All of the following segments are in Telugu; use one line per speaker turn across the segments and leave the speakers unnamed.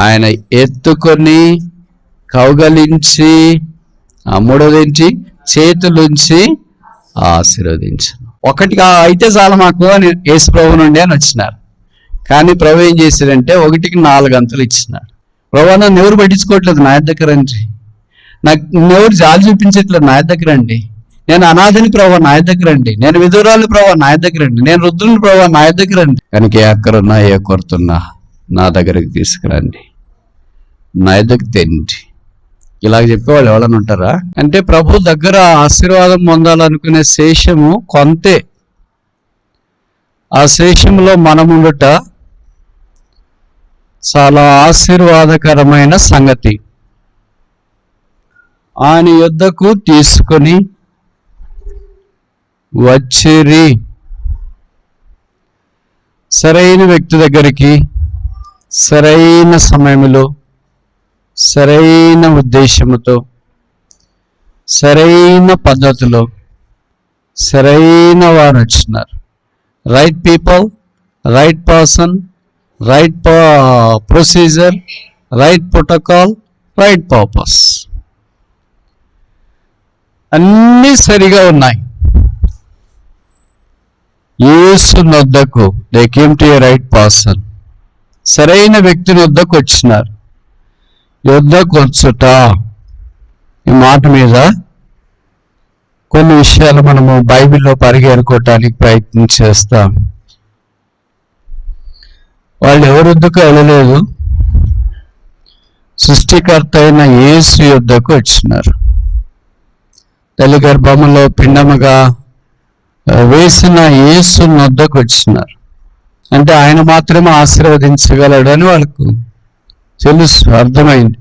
ఆయన ఎత్తుకొని కౌగలించి మూడోదేంటి, చేతులుంచి ఆశీర్వదించను. ఒకటిగా అయితే చాలా మాకు అని యేసు ప్రభు నుండి అని వచ్చినారు. కానీ ప్రభు ఏం చేశాడంటే 1కి 4 అంతలు ఇచ్చినాడు. ప్రభు నన్ను ఎవరు పట్టించుకోవట్లేదు, నా దగ్గర రండి. నాకు ఎవరు జాలి చూపించట్లేదు, నా దగ్గర రండి. నేను అనాథని ప్రభు, నా దగ్గర రండి. నేను విధురాలు ప్రభు, నా దగ్గర రండి. నేను వృద్ధుని ప్రభు, నా దగ్గర రండి. కనుక ఏ అక్కరున్నా ఏ కొరతున్నా నా దగ్గరికి తీసుకురండి, నా దగ్గర తెండి. ఇలాగ చెప్పేవాళ్ళు ఎవరైనా ఉంటారా? అంటే ప్రభు దగ్గర ఆశీర్వాదం పొందాలనుకునే శేషము కొంతే. ఆ శేషంలో మనముండుట చాలా ఆశీర్వాదకరమైన సంగతి. ఆయన యొద్దకు తీసుకొని వచ్చిరి. సరైన వ్యక్తి దగ్గరికి సరైన సమయంలో సరైన ఉద్దేశముతో సరైన పద్ధతిలో సరైన వారు వచ్చినారు. Right people, right person, right procedure, right protocol, right purpose, అన్నీ సరిగా ఉన్నాయి. యేసు నొద్దకు they came to a right person, సరైన వ్యక్తి నొద్దకు వచ్చినారు. యొద్దకు వచ్చుట, ఈ మాట మీద కొన్ని విషయాలు మనము బైబిల్లో పరిగెరుకోవటానికి ప్రయత్నం చేస్తాం. వాళ్ళు ఎవరి వద్దకు వెళ్ళలేదు, సృష్టికర్త అయిన యేసు యొద్దకు వచ్చినారు. తల్లి గర్భములో పిండముగా వేసిన యేసు వద్దకు వచ్చినారు. అంటే ఆయన మాత్రమే ఆశీర్వదించగలడు అని వాళ్ళకు తెలుసు, అర్థమైంది.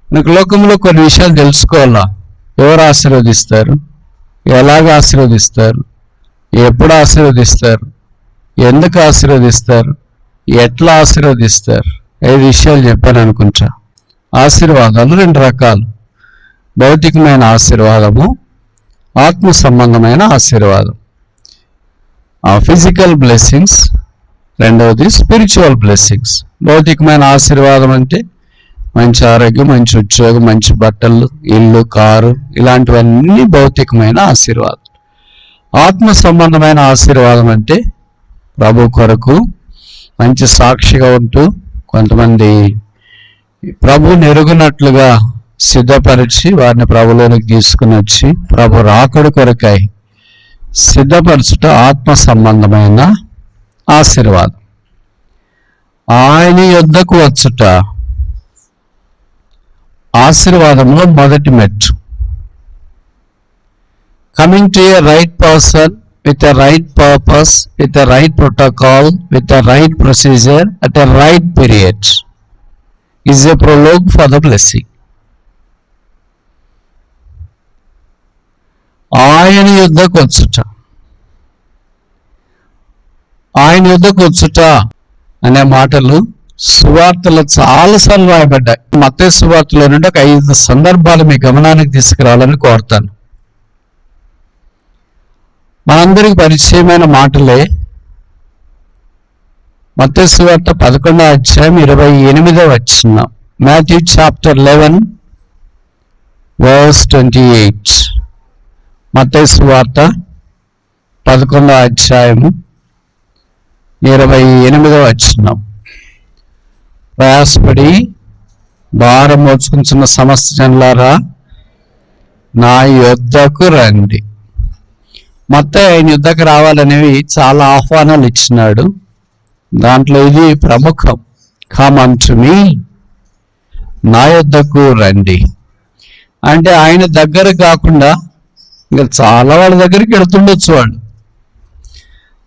మనకు లోకంలో కొన్ని విషయాలు తెలుసుకోవాలా. ఎవరు ఆశీర్వదిస్తారు, ఎలాగ ఆశీర్వదిస్తారు, ఎప్పుడు ఆశీర్వదిస్తారు, ఎందుకు ఆశీర్వదిస్తారు, ఎట్లా ఆశీర్వదిస్తారు, 5 విషయాలు చెప్పాను అనుకుంటా. ఆశీర్వాదాలు 2 రకాలు. భౌతికమైన ఆశీర్వాదము, ఆత్మ సంబంధమైన ఆశీర్వాదం. ఫిజికల్ బ్లెస్సింగ్స్, రెండవది స్పిరిచువల్ బ్లెస్సింగ్స్. భౌతికమైన ఆశీర్వాదం అంటే మంచి ఆరోగ్యం, మంచి ఉద్యోగం, మంచి బట్టలు, ఇల్లు, కారు, ఇలాంటివన్నీ భౌతికమైన ఆశీర్వాదం. ఆత్మ సంబంధమైన ఆశీర్వాదం అంటే ప్రభు కొరకు మంచి సాక్షిగా ఉంటూ కొంతమంది ప్రభుని ఎరుగునట్లుగా సిద్ధపరిచి వారిని ప్రభులోనికి తీసుకుని వచ్చి ప్రభు రాకడ కొరకై సిద్ధపరచుట ఆత్మ సంబంధమైన ఆశీర్వాదం. ఆయన యొద్దకు వచ్చుట ఆశీర్వాదంలో మొదటి మెట్టు. Coming to a right person with a right purpose, with a right protocol, with a right procedure, at a right period is a prologue for the blessing. ఆయన యొద్దకు వచ్చుట, ఆయన యొద్దకు వచ్చుట అనే మాటలు సువార్తలో చాలాసార్లు రాయబడ్డాయి. మత్తయి సువార్తలో నుండి ఒక 5 సందర్భాలు మీ గమనానికి తీసుకురావాలని కోరుతాను. మనందరికి పరిచయమైన మాటలే. మత్తయి సువార్త 11వ అధ్యాయం 28వ వచనం. Matthew chapter 11 verse 28. మత్తయి సువార్త 11వ అధ్యాయము 28వ వచనం. ప్రయాసపడి భారం మోసుకుంటున్న సమస్త జనులారా నా యొద్దకు రండి. మత్తయి ఆయన యుద్ధకు రావాలనేవి చాలా ఆహ్వానాలు ఇచ్చినాడు. దాంట్లో ఇది ప్రముఖం. కమ్ అంటు మీ, నా యొద్దకు రండి. అంటే ఆయన దగ్గర కాకుండా ఇంకా చాలా వాళ్ళ దగ్గరికి వెళ్తుండొచ్చు.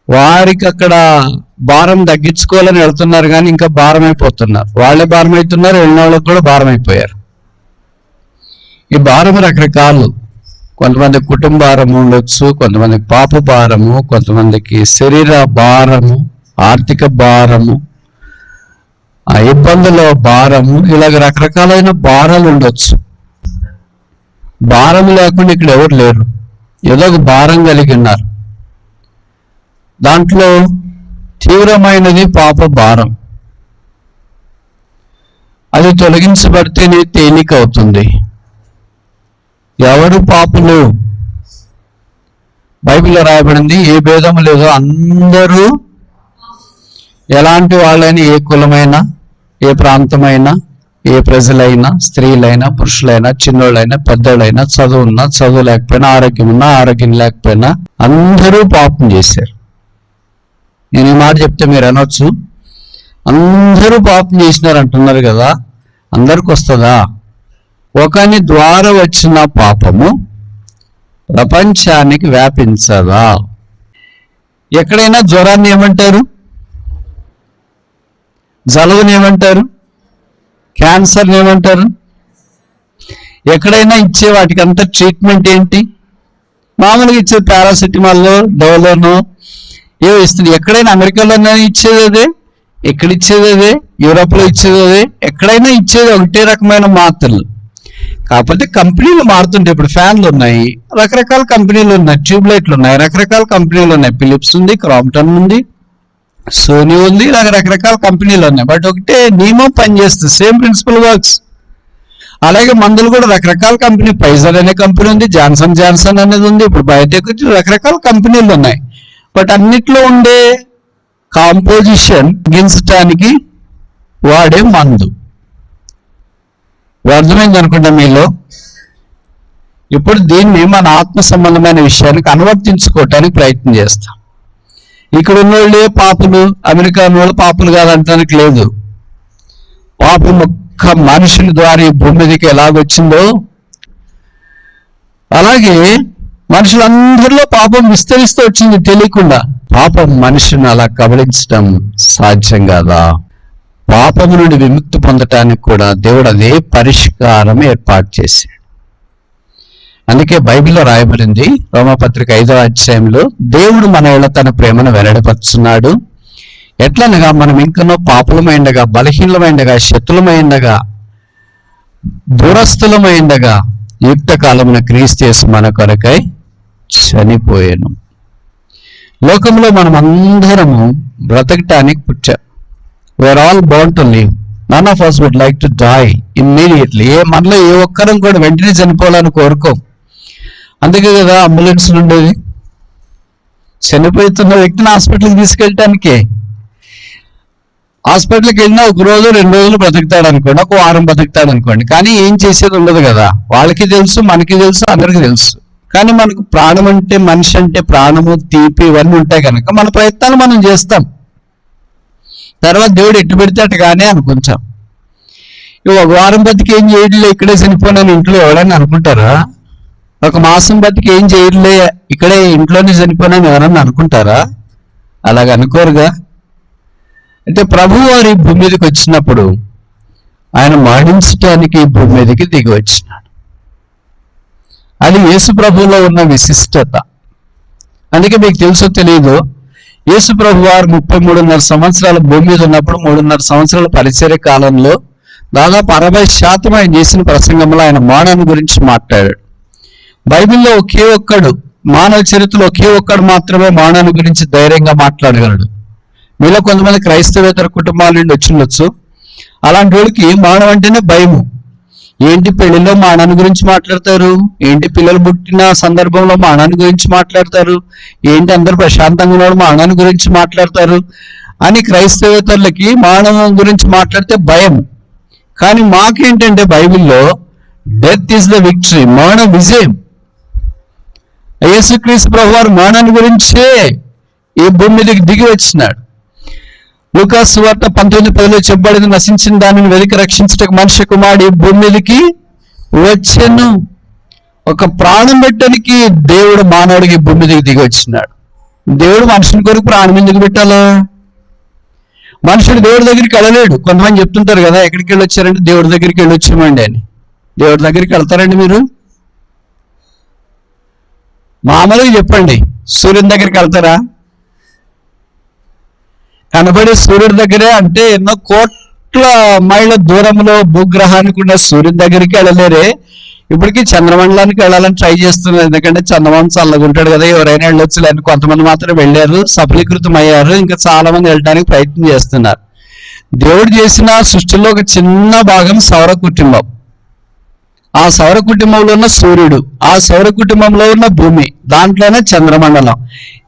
వారికి అక్కడ భారం తగ్గించుకోవాలని వెళ్తున్నారు, కానీ ఇంకా భారం అయిపోతున్నారు. వాళ్ళే భారం అవుతున్నారు, వెళ్ళిన వాళ్ళకి కూడా భారం అయిపోయారు. ఈ భారం రకరకాలు. కొంతమందికి కుటుంబ భారము ఉండొచ్చు, కొంతమందికి పాప భారము, కొంతమందికి శరీర భారము, ఆర్థిక భారము, ఆ ఇబ్బందుల భారము, ఇలాగ రకరకాలైన భారాలు ఉండొచ్చు. భారం లేకుండా ఇక్కడ ఎవరు లేరు. ఏదో ఒక భారం కలిగి ఉన్నారు. దాంట్లో తీవ్రమైనది పాప భారం. అది తొలగించబడితేనే తేలిక అవుతుంది. ఎవరు పాపులు? బైబిల్లో రాయబడింది, ఏ భేదం లేదు, అందరూ ఎలాంటి వాళ్ళైనా, ఏ కులమైనా, ఏ ప్రాంతమైనా, ఏ ప్రజలైనా, స్త్రీలైనా, పురుషులైనా, చిన్నోళ్ళైనా, పెద్దోళ్ళైనా, చదువున్నా, చదువు లేకపోయినా, ఆరోగ్యం ఉన్నా, ఆరోగ్యం లేకపోయినా అందరూ పాపం చేశారు. నేను ఈ మాట చెప్తే మీరు అనొచ్చు, అందరూ పాపం చేసినారు అంటున్నారు కదా, అందరికి వస్తుందా? ఒకని ద్వారా వచ్చిన పాపము ప్రపంచానికి వ్యాపించదా? ఎక్కడైనా జ్వరాన్ని ఏమంటారు? జలుబుని ఏమంటారు? క్యాన్సర్ని ఏమంటారు? ఎక్కడైనా ఇచ్చే వాటికి అంతా ట్రీట్మెంట్ ఏంటి? మామూలుగా ఇచ్చేది పారాసిటమాల్లో, డోలోనో ఏవో ఇస్తుంది. ఎక్కడైనా అమెరికాలోనే ఇచ్చేది అదే, ఎక్కడ ఇచ్చేది అదే, యూరోప్లో ఇచ్చేది అదే, ఎక్కడైనా ఇచ్చేది ఒకటే రకమైన మాత్రలు. కాకపోతే కంపెనీలు మారుతుంటాయి. ఇప్పుడు ఫ్యాన్లు ఉన్నాయి, రకరకాల కంపెనీలు ఉన్నాయి, ట్యూబ్లైట్లు ఉన్నాయి, రకరకాల కంపెనీలు ఉన్నాయి. ఫిలిప్స్ ఉంది, క్రాంప్టన్ ఉంది, సోనీ ఉంది, రకరకాల కంపెనీలు ఉన్నాయి. బట్ ఒకటే నియమం పనిచేస్తుంది, సేమ్ ప్రిన్సిపల్ వర్క్స్. అలాగే మందులు కూడా రకరకాల కంపెనీ, ఫైజర్ అనే కంపెనీ ఉంది, జాన్సన్ జాన్సన్ అనేది ఉంది, ఇప్పుడు బయోటెక్ రకరకాల కంపెనీలు ఉన్నాయి. బట్ అన్నిట్లో ఉండే కాంపోజిషన్ గించటానికి వాడే మందు. అర్థమైంది అనుకుంటా మీలో. ఇప్పుడు దీన్ని మన ఆత్మ సంబంధమైన విషయానికి అనువర్తించుకోవటానికి ప్రయత్నం చేస్తాం. ఇక్కడ ఉన్న వాళ్ళే పాపులు, అమెరికా వాళ్ళు పాపులు కాదంటానికి లేదు. పాపం ఒక్క మనుషుని ద్వారా ఈ భూమి మీదకి ఎలాగొచ్చిందో అలాగే మనుషులందరిలో పాపం విస్తరిస్తూ వచ్చింది తెలియకుండా. పాపం మనుషుని అలా కబళించడం సాధ్యం కాదా? పాపము నుండి విముక్తి పొందటానికి కూడా దేవుడు అదే పరిష్కారం ఏర్పాటు చేశాడు. అందుకే బైబిల్లో రాయబడింది, రోమాపత్రిక 5వ అధ్యాయంలో, దేవుడు మన ఏళ్ళ తన ప్రేమను వెల్లడిపరుచున్నాడు. ఎట్లనగా మనం ఇంకనో పాపులమైండగా, బలహీనమైండగా, శత్రులమైండగా, దూరస్థులమైండగా యుక్త కాలమున క్రీస్తు యేసు మన కొరకై చనిపోయాను. లోకంలో మనం అందరము బ్రతకటానికి పుట్టాం. We are all born to live. None of us would like to die immediately. మనలో ఏ ఒక్కరం కూడా వెంటనే చనిపోవాలని కోరుకోం. అందుకే కదా అంబులెన్స్ ఉండేది. చనిపోతున్న వ్యక్తిని హాస్పిటల్కి తీసుకెళ్ళటానికే. హాస్పిటల్కి వెళ్ళినా 1 రోజు 2 రోజులు బ్రతుకుతాడు అనుకోండి, 1 వారం బ్రతుకుతాడు అనుకోండి, కానీ ఏం చేసేది ఉండదు కదా. వాళ్ళకి తెలుసు, మనకి తెలుసు, అందరికీ తెలుసు. కానీ మనకు ప్రాణం అంటే, మనిషి అంటే ప్రాణము, తీపి ఇవన్నీ ఉంటాయి కనుక మన ప్రయత్నాలు మనం చేస్తాం. తర్వాత దేవుడు ఎట్టు పెడితే అటు కానీ అనుకుంటాం. 1 వారం బతికి ఏం చేయట్లే, ఇక్కడే చనిపోయినాను ఇంట్లో ఎవడని అనుకుంటారా? 1 మాసం బతికి ఏం చేయట్లే, ఇక్కడే ఇంట్లోనే చనిపోయినాను ఎవరన్నా అనుకుంటారా? అలాగ అనుకోరుగా. అయితే ప్రభు వారి భూమి మీదకి వచ్చినప్పుడు ఆయన మరణించడానికి భూమి మీదకి దిగి వచ్చినాడు. అది యేసు ప్రభువులో ఉన్న విశిష్టత. అందుకే మీకు తెలుసో తెలియదు, యేసు ప్రభు వారు 33.5 సంవత్సరాల భూమి మీద ఉన్నప్పుడు 3.5 సంవత్సరాల పరిచర్య కాలంలో దాదాపు 60% ఆయన చేసిన ప్రసంగంలో ఆయన మరణాన్ని గురించి మాట్లాడాడు. బైబిల్లో ఒకే ఒక్కడు, మానవ చరిత్రలో ఒకే ఒక్కడు మాత్రమే మరణాన్ని గురించి ధైర్యంగా మాట్లాడగలడు. మీలో కొంతమంది క్రైస్తవేతర కుటుంబాల నుండి వచ్చిండొచ్చు. అలాంటి వాళ్ళకి మరణం అంటేనే భయము. ఏంటి పెళ్లిలో మరణాన్ని గురించి మాట్లాడతారు, ఏంటి పిల్లలు పుట్టిన సందర్భంలో మరణాన్ని గురించి మాట్లాడతారు, ఏంటి అందరూ ప్రశాంతంగా ఉన్నాడు మరణాన్ని గురించి మాట్లాడతారు అని క్రైస్తవేతరులకి మరణం గురించి మాట్లాడితే భయం. కానీ మాకేంటంటే బైబిల్లో డెత్ ఈస్ ద విక్టరీ, మరణ విజయం. యేసుక్రీస్తు ప్రభువారు మరణాన్ని గురించే ఈ భూమి మీదకి దిగి వచ్చినాడు. లూకాసు సువార్త 19:10 చెప్పబడింది, నశించిన దానిని వెతికి రక్షించటకు మనిషి కుమారుడు ఈ భూమి మీదకి వచ్చెను. ఒక ప్రాణం పెట్టడానికి దేవుడు మానవుడికి భూమి మీదకి దిగి వచ్చినాడు. దేవుడు మనుషుని కొరకు ప్రాణం ఎందుకు పెట్టాలా? మనుషుడు దేవుడి దగ్గరికి వెళ్ళలేడు. కొంతమంది చెప్తుంటారు కదా, ఎక్కడికి వెళ్ళి వచ్చారంటే దేవుడి దగ్గరికి వెళ్ళి వచ్చామండి అని. దేవుడి దగ్గరికి వెళ్తారండి మీరు? మామూలుగా చెప్పండి, సూర్యుని దగ్గరికి వెళ్తారా? కనబడే సూర్యుడి దగ్గరే అంటే ఎన్నో కోట్ల మైళ్ళ దూరంలో భూగ్రహానికి ఉన్న సూర్యుని దగ్గరికి వెళ్ళలేరే. ఇప్పటికీ చంద్రమండలానికి వెళ్ళాలని ట్రై చేస్తున్నారు. ఎందుకంటే చంద్రమామ చల్లగా ఉంటాడు కదా, ఎవరైనా వెళ్ళొచ్చు. లేని కొంతమంది మాత్రం వెళ్ళారు, సఫలీకృతం అయ్యారు. ఇంకా చాలా మంది వెళ్ళడానికి ప్రయత్నం చేస్తున్నారు. దేవుడు చేసిన సృష్టిలో ఒక చిన్న భాగం సౌర కుటుంబం. ఆ సౌర కుటుంబంలో ఉన్న సూర్యుడు, ఆ సౌర కుటుంబంలో ఉన్న భూమి, దాంట్లోనే చంద్రమండలం.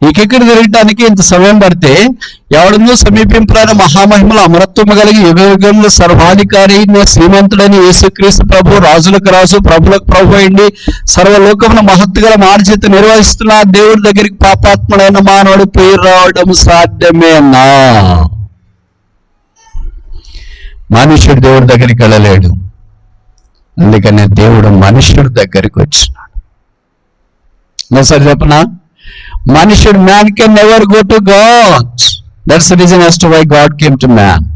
ఇక్కడ తిరగటానికి ఇంత సమయం పడితే ఎవడనో సమీపింపులైన మహామహిమలు అమరత్వము కలిగి యుగయుగంలో సర్వాధికారి శ్రీమంతుడని యేసుక్రీస్తు ప్రభు, రాజులకు రాజు, ప్రభులకు ప్రభు అయింది, సర్వలోకమున మహత్తుగల మార్చేత నిర్వహిస్తున్న దేవుడి దగ్గరికి పాపాత్ముడైన మానవుడు పోయి రావడం సాధ్యమేనా? మనుషుడు దేవుడి దగ్గరికి వెళ్ళలేడు. అందుకనే దేవుడు మనుషుడి దగ్గరికి వచ్చినాడు. ఒకసారి చెప్పనా? మనుషుడు, man can never go to God. That's the reason as to why God came to man.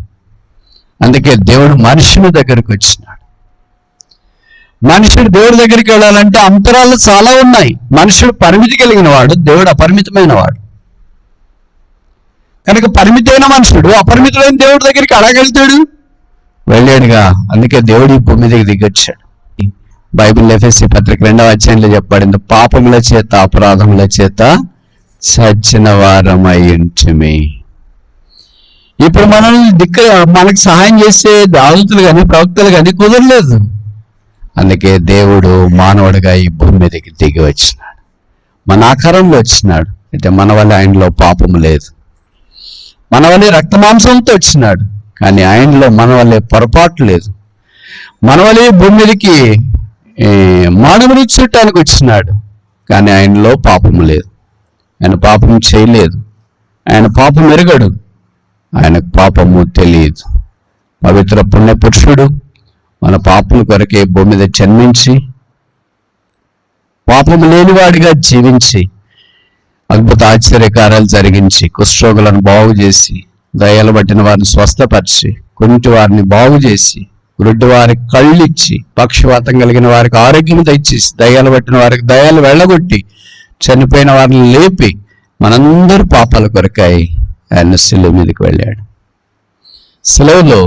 అందుకే దేవుడు మనుషుని దగ్గరికి వచ్చినాడు. మనుషుడు దేవుడి దగ్గరికి వెళ్ళాలంటే అంతరాలు చాలా ఉన్నాయి. మనుషుడు పరిమితి కలిగిన వాడు, దేవుడు అపరిమితమైన వాడు. కనుక పరిమితమైన మనుషుడు అపరిమితమైన దేవుడి దగ్గరికి అడగలుగుతాడు, వెళ్ళాడుగా. అందుకే దేవుడు ఈ భూమి దగ్గర దిగొచ్చాడు. బైబిల్ ఎఫెసీ పత్రిక 2వ అధ్యాయంలో చెప్పబడింది, పాపముల చేత అపరాధముల చేత చచ్చిన వారమై ఉంటిమి. ఇప్పుడు మనకు సహాయం చేసే దావతులు కానీ ప్రవక్తలు కానీ కుదరలేదు. అందుకే దేవుడు మానవుడిగా ఈ భూమి మీదకి దిగి వచ్చినాడు, మన ఆకారంలో వచ్చినాడు. అయితే మన వల్ల ఆయనలో పాపము లేదు. మన వల్లే రక్తమాంసంతో వచ్చినాడు, కానీ ఆయనలో మన వల్లే పొరపాటు లేదు. మన వల్లే భూమి మీదకి మానవుని చుట్టానికి వచ్చినాడు, కానీ ఆయనలో పాపము లేదు. ఆయన పాపం చేయలేదు, ఆయన పాపం ఎరగడు, ఆయనకు పాపము తెలియదు. పవిత్ర పుణ్య పురుషుడు మన పాపల కొరకే భూమి మీద జన్మించి పాపము లేనివాడిగా జీవించి అద్భుత ఆశ్చర్యకార్యాలు జరిగించి కుష్ఠరోగులను బాగు చేసి, దయ్యాలు పట్టిన వారిని స్వస్థపరిచి, కుంటి వారిని బాగు చేసి, గుడ్డి వారికి కళ్ళు ఇచ్చి, పక్షవాతం కలిగిన వారికి ఆరోగ్యం తెచ్చేసి, దయ్యాలు పట్టిన వారికి దయ్యాలు వెళ్ళగొట్టి, చనిపోయిన వారిని లేపి మనందరూ పాపాల కొరకాయి ఆయన శిలువ మీదకి వెళ్ళాడు. శిలువలో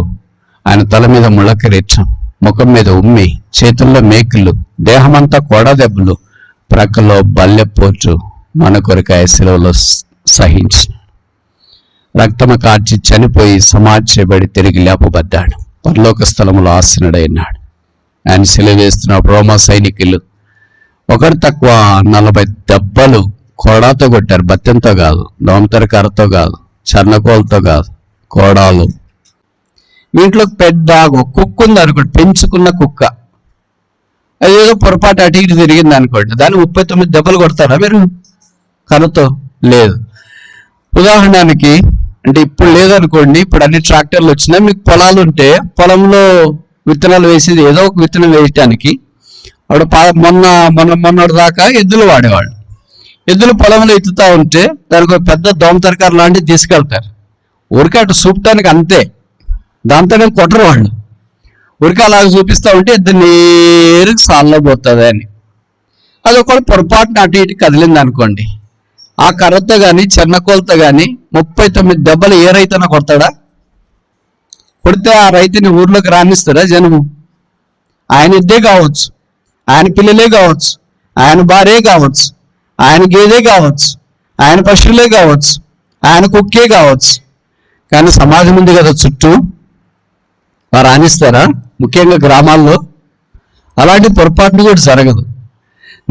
ఆయన తల మీద ముళ్ళ కిరీటం, ముఖం మీద ఉమ్మి, చేతుల్లో మేకులు, దేహమంతా కొడా దెబ్బలు, ప్రక్కలో బల్లెపోటు మన కొరకాయ శిలువలో సహించి రక్తము కార్చి చనిపోయి సమాధి తిరిగి లేపబడ్డాడు. పరలోక స్థలములో ఆసీనుడైనాడు. ఆయన శిలువ వేస్తున్నప్పుడు రోమా సైనికులు ఒకరు తక్కువ 40 దెబ్బలు కోడాతో కొట్టారు. బత్తెంతో కాదు, దోమతెర కర్రతో కాదు, చర్నకోలతో కాదు, కోడాలు. ఇంట్లో పెద్ద కుక్క ఉంది అనుకోండి, పెంచుకున్న కుక్క, అదేదో పొరపాటు అటు ఇటు తిరిగింది అనుకోండి, దాన్ని 39 దెబ్బలు కొడతారా మీరు కర్రతో? లేదు. ఉదాహరణకి అంటే ఇప్పుడు లేదనుకోండి, ఇప్పుడు అన్ని ట్రాక్టర్లు వచ్చినాయి. మీకు పొలాలు ఉంటే పొలంలో విత్తనాలు వేసేది ఏదో ఒక విత్తనం వేయటానికి అప్పుడు మొన్నటి దాకా ఎద్దులు వాడేవాళ్ళు. ఎద్దులు పొలంలో ఎత్తుతా ఉంటే దానికి ఒక పెద్ద దోమతరకారు లాంటివి తీసుకెళ్తారు. ఊరికే అటు చూపటానికి అంతే, దాంతో కొట్టరు వాళ్ళు. ఊరికే అలాగ చూపిస్తూ ఉంటే ఎద్దు నేరుగా సాల్లో పోతుంది అని. అది ఒకటి పొరపాటున అటు ఇటు కదిలింది అనుకోండి, ఆ కర్రతో కానీ చెన్నకోలతో కానీ 39 దెబ్బలు ఏ రైతైనా కొడతాడా? కొడితే ఆ రైతుని ఊర్లోకి రాణిస్తారా జనము? ఆయన ఎద్దే కావచ్చు, ఆయన పిల్లలే కావచ్చు, ఆయన భార్యే కావచ్చు, ఆయన గేదే కావచ్చు, ఆయన పశువులే కావచ్చు, ఆయన కుక్కే కావచ్చు, కానీ సమాజం ఉంది కదా చుట్టూ, వారు రాణిస్తారా? ముఖ్యంగా గ్రామాల్లో అలాంటి పొరపాట్లు కూడా జరగదు.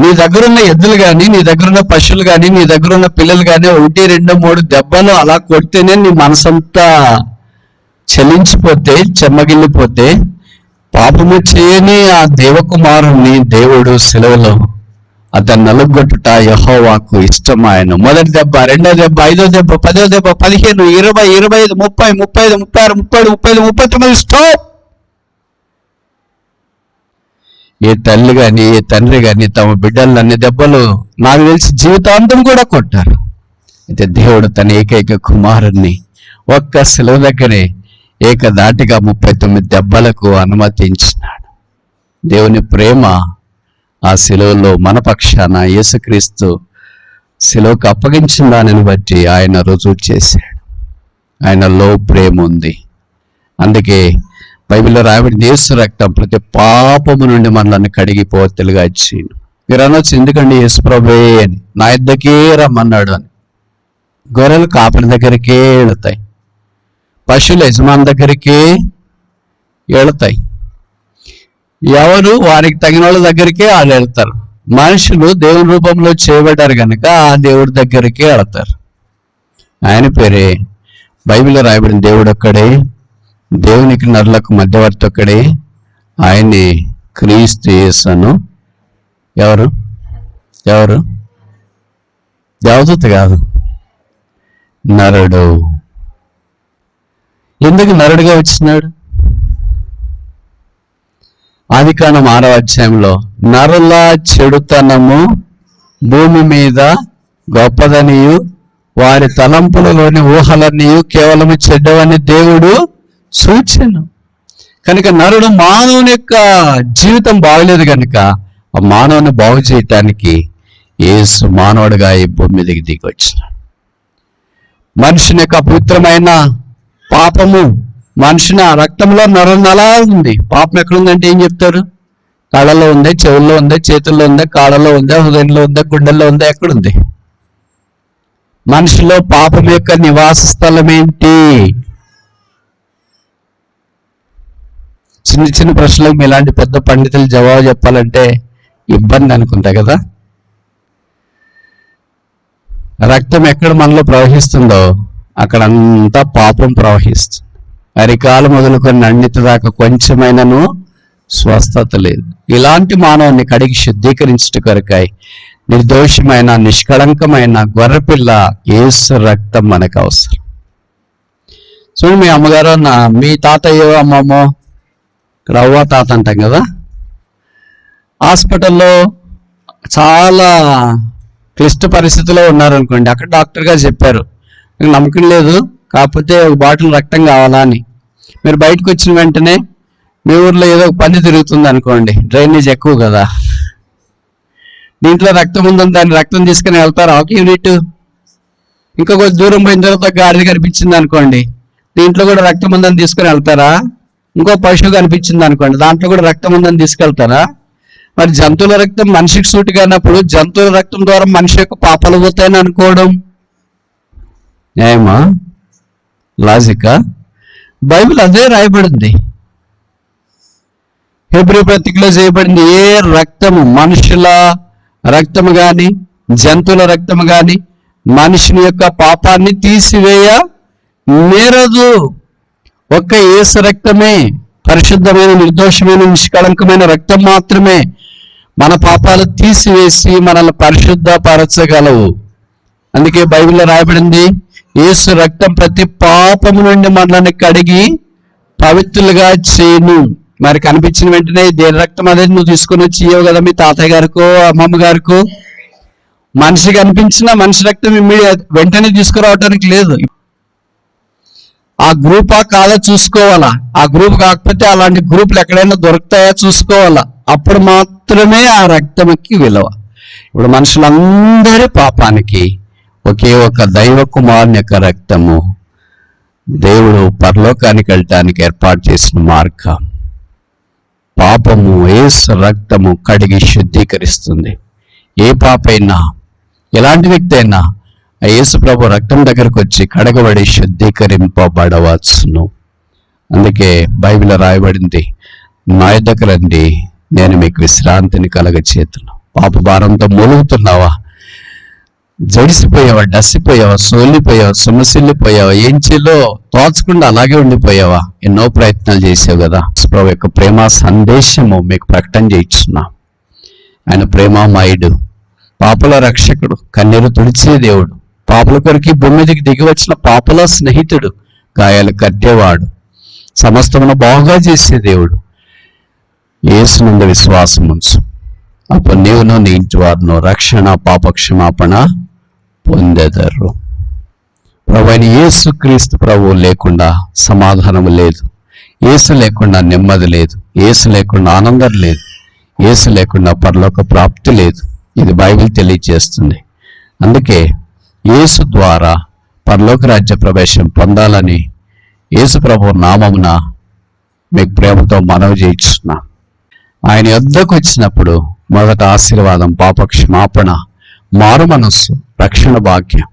నీ దగ్గరున్న ఎద్దులు కానీ, నీ దగ్గరున్న పశువులు కానీ, నీ దగ్గరున్న పిల్లలు కానీ 1, 2, 3 దెబ్బలు అలా కొడితేనే నీ మనసంతా చలించిపోతే, చెమ్మగిల్లిపోతే, పాపము చేయని ఆ దేవకుమారుణ్ణి దేవుడు శిలువలో అతను నలుగొట్టుట యెహోవాకు ఇష్టమాయెను. మొదటి దెబ్బ, రెండో దెబ్బ, 5వ దెబ్బ, 10వ దెబ్బ, 15, 20, 25, 30, 35, 36, 37, 38, 39 స్టాప్. ఏ తల్లి కానీ ఏ తండ్రి కానీ తమ బిడ్డలను అన్ని దెబ్బలు నాకు తెలిసి జీవితాంతం కూడా కొట్టారు. అయితే దేవుడు తన ఏకైక కుమారుణ్ణి ఒక్క శిలువ దగ్గరే ఏకదాటిగా 39 దెబ్బలకు అనుమతించినాడు. దేవుని ప్రేమ ఆ శిలువలో మన పక్షాన యేసుక్రీస్తు శిలువకు అప్పగించిన దానిని బట్టి ఆయన రుజువు చేశాడు. ఆయనలో ప్రేమ ఉంది. అందుకే బైబిల్లో రాయబడింది, యేసు రక్తం ప్రతి పాపము నుండి మనల్ని కడిగిపోతలుగా ఇచ్చిండు. మీరు అనొచ్చు, ఎందుకండి యేసు ప్రభువే అని, నా యొద్దకే రమ్మన్నాడు అని. గొర్రెలు కాపరి దగ్గరికే వెళతాయి, పశువులు యజమాని దగ్గరికి వెళతాయి. ఎవరు వారికి తగిన వాళ్ళ దగ్గరికే వాళ్ళు వెళ్తారు. మనుషులు దేవుని రూపంలో చేయబడ్డారు కనుక ఆ దేవుడి దగ్గరికే వెళతారు. ఆయన పేరే బైబిల్లో రాయబడిన దేవుడు ఒక్కడే, దేవునికి నరులకు మధ్యవర్తి ఒక్కడే, ఆయన్ని క్రీస్తు యేసును. ఎవరు ఎవరు దేవదూత కాదు, నరుడు. ఎందుకు నరుడుగా వచ్చినాడు? ఆదికాండం 6వ అధ్యాయంలో నరుల చెడుతనము భూమి మీద గొప్పదనియు వారి తలంపులలోని ఊహలన్నీ కేవలము చెడ్డవని దేవుడు సూచను. కనుక నరుడు మానవుని యొక్క జీవితం బాగలేదు కనుక ఆ మానవుని బాగు చేయటానికి యేసు మానవుడిగా ఈ భూమి మీదకి దిగి వచ్చినాడు. మనుషుని యొక్క అపవిత్రమైన పాపము మనుషుని ఆ రక్తంలో నరనలా ఉంది. పాపం ఎక్కడుందంటే ఏం చెప్తారు? కళ్ళలో ఉంది, చెవుల్లో ఉంది, చేతుల్లో ఉంది, కాళ్ళలో ఉంది, హృదయంలో ఉంది, గుండెల్లో ఉంది. ఎక్కడుంది? మనిషిలో పాపం యొక్క నివాస స్థలం ఏంటి? చిన్న చిన్న ప్రశ్నలకు మీలాంటి పెద్ద పండితులు జవాబు చెప్పాలంటే ఇబ్బంది అనుకుంటా కదా. రక్తం ఎక్కడ మనలో ప్రవహిస్తుందో అక్కడ అంతా పాపం ప్రవహిస్తుంది. అరికాలు మొదలుకొని అన్నిటి దాకా కొంచెమైనను స్వస్థత లేదు. ఇలాంటి మానవుని కడిగి శుద్ధీకరించుట కొరకై నిర్దోషమైన నిష్కళంకమైన గొర్రెపిల్ల యేసు రక్తం మనకు అవసరం. చూడు, మీ అమ్మగారు మీ తాతయ్యో అమ్మమ్మో, ఇక్కడ అవ్వ తాత అంటాం కదా, హాస్పిటల్లో చాలా క్లిష్ట పరిస్థితిలో ఉన్నారనుకోండి. అక్కడ డాక్టర్ గారు చెప్పారు, మీకు నమ్మకం లేదు, కాకపోతే ఒక బాటిల్ రక్తం కావాలా అని. మీరు బయటకు వచ్చిన వెంటనే మీ ఊర్లో ఏదో ఒక పని తిరుగుతుంది అనుకోండి, డ్రైనేజ్ ఎక్కువ కదా, దీంట్లో రక్తం ఉందని దాన్ని రక్తం తీసుకుని వెళ్తారు ఒక యూనిట్. ఇంకా కొంచెం దూరం పోయిన తర్వాత గాడిద కనిపించింది అనుకోండి, దీంట్లో కూడా రక్తం ఉందని తీసుకుని వెళ్తారా? ఇంకో పశువు కనిపించింది అనుకోండి, దాంట్లో కూడా రక్తం ఉందని తీసుకెళ్తారా? మరి జంతువుల రక్తం మనిషికి సూటి కానప్పుడు జంతువుల రక్తం ద్వారా మనిషి యొక్క పాపాలు పోతాయని అనుకోవడం న్యాయమా? లాజికా? బైబిల్ అదే రాయబడింది. హెబ్రీ పత్రికలో చేయబడింది. ఏ రక్తము, మనుషుల రక్తము గాని జంతువుల రక్తము గాని మనిషిని యొక్క పాపాన్ని తీసివేయ నేరదు. ఒక్క యేసు రక్తమే, పరిశుద్ధమైన నిర్దోషమైన నిష్కళంకమైన రక్తం మాత్రమే మన పాపాలు తీసివేసి మనల్ని పరిశుద్ధపరచగలవు. అందుకే బైబిల్లో రాయబడింది, యేసు రక్తం ప్రతి పాపము నుండి మనల్ని కడిగి పవిత్రులుగా చేయను. మరి కనిపించిన వెంటనే దేని రక్తం అదే నువ్వు తీసుకొని వచ్చి ఇవ్వవు కదా మీ తాతయ్య గారికో అమ్మమ్మ గారికో. మనిషి కనిపించిన మనిషి రక్తం వెంటనే తీసుకురావటానికి లేదు. ఆ గ్రూపా కాదా చూసుకోవాలా. ఆ గ్రూప్ కాకపోతే అలాంటి గ్రూపులు ఎక్కడైనా దొరుకుతాయా చూసుకోవాలా. అప్పుడు మాత్రమే ఆ రక్తంకి విలువ. ఇప్పుడు మనుషులందరి పాపానికి ఒకే ఒక దైవ కుమారుని యొక్క రక్తము దేవుడు పరలోకానికి వెళ్ళటానికి ఏర్పాటు చేసిన మార్గం. పాపము యేసు రక్తము కడిగి శుద్ధీకరిస్తుంది. ఏ పాపైనా, ఎలాంటి వ్యక్తి అయినా ఆ యేసు ప్రభు రక్తం దగ్గరకు వచ్చి కడగబడి శుద్ధీకరింపబడవచ్చును. అందుకే బైబిల్ రాయబడింది, నా యొద్దకు రండి, నేను మీకు విశ్రాంతిని కలగచేతును. పాప భారంతో మూలుగుతున్నావా? జడిసిపోయావా? డసిపోయావా? సోలిపోయావా? సొమ్మసిల్లిపోయావా? ఏం చేలో తోచకుండా అలాగే ఉండిపోయావా? ఎన్నో ప్రయత్నాలు చేసావు కదా. ప్రభు యొక్క ప్రేమ సందేశము మీకు ప్రకటన చేయించున్నా. ఆయన ప్రేమామయుడు, పాపల రక్షకుడు, కన్నీరు తుడిచే దేవుడు, పాపల కొరికి భూమి మీదకి దిగి వచ్చిన పాపల స్నేహితుడు, గాయాలు కట్టేవాడు, సమస్తమును బాగా చేసే దేవుడు. యేసు నుండి విశ్వాసం ఉంచు, అప్పుడు నీవును నీ ఇంటి వారును రక్షణ పాపక్షమాపణ పొందెదరు. ప్రభువైన యేసు క్రీస్తు ప్రభువు లేకుండా సమాధానము లేదు, యేసు లేకుండా నెమ్మది లేదు, యేసు లేకుండా ఆనందం లేదు, యేసు లేకుండా పరలోక ప్రాప్తి లేదు. ఇది బైబిల్ తెలియజేస్తుంది. అందుకే యేసు ద్వారా పరలోక రాజ్య ప్రవేశం పొందాలని యేసు ప్రభు నామమున మీకు ప్రేమతో మనవి చేయించున్నా. ఆయన యొద్దకు వచ్చినప్పుడు మొదట ఆశీర్వాదం, పాపక్షమాపణ, మారు మనస్సు, రక్షణ భాగ్యం.